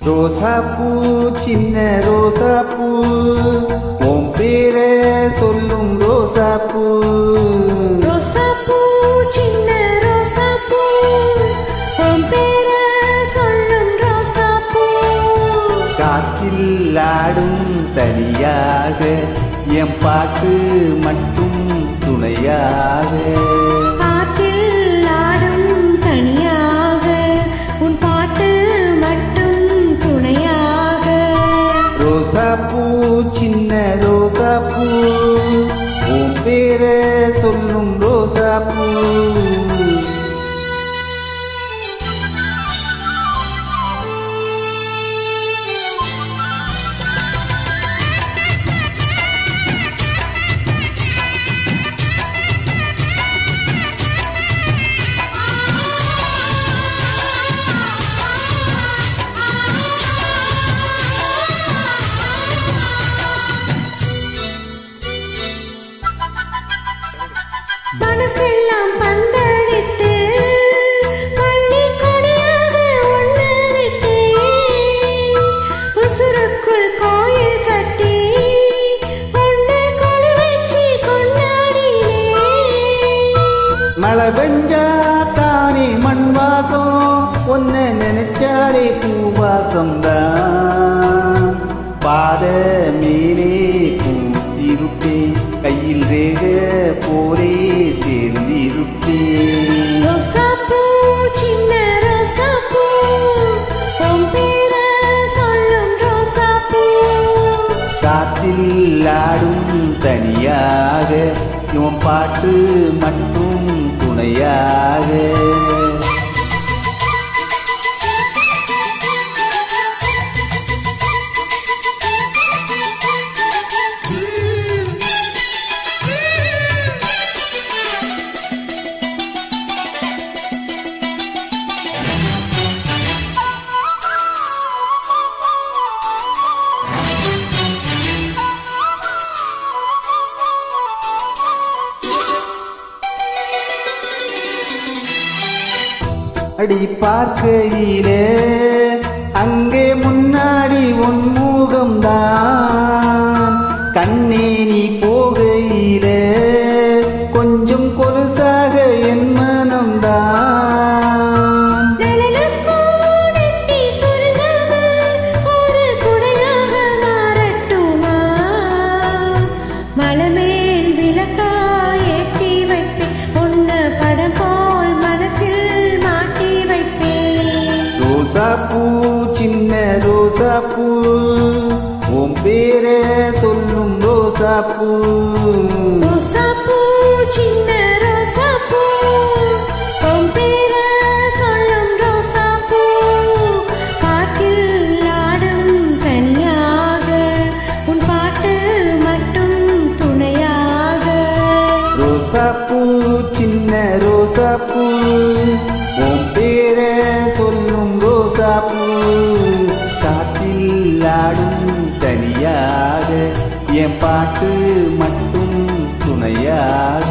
ரோசாப்பூ சின்ன ரோசாப்பூ உன் பேரை சொல்லும் ரோசாப்பூ. ரோசாப்பூ சின்ன ரோசாப்பூ உன் பேரை சொல்லும் ரோசாப்பூ. காற்றில் ஆடும் தனியாக என் பாட்டு மட்டும் துணையாக. ரோசாப்பூ சின்ன ரோசாப்பூ உன் பேரை சொல்லும் ரோசாப்பூ. மனசெல்லாம் பந்தலிட்டு பள்ளி கொடியாக ஒன்று விட்டு உசுருக்குள் கோயில் கட்டி ஒன்று கொலு வச்சு கொண்டாடினே. மழை பெஞ்சா தானே மண் வாசம் ஒன்ன நினைச்சாரே பூவாசம் தான். பாத மேலே பூத்திருப்பேன் கையில் ரேக போரே சேர்ந்திருப்பேன். ரோசாப்பூ சின்ன ரோசாப்பூ உன் பேரை சொல்லும் ரோசாப்பூ. காற்றில் ஆடும் தனியாக இவன் பாட்டு மட்டும் துணையாக. அடி பார்க்கையிலே அங்கே முன்னாடி உன் முகம்தான். கண்ணே நீ போகையிலே கொஞ்சம் கொலுசாக என் மனம்தான். ரோசாப்பூ சின்ன ரோசாப்பூ உன் பேரை சொல்லும் ரோசாப்பூ. ரோசாப்பூ சின்ன ரோசாப்பூ உன் பேரை சொல்லும் ரோசாப்பூ. காற்றில் ஆடும் தனியாக உன் பாட்டு மட்டும் துணையாக. ரோசாப்பூ சின்ன ரோசாப்பூ உன் பேரை சொல்லும் ரோசாப்பூ. காற்றில் ஆடும் தனியாக என் பாட்டு மட்டும் துணையாக.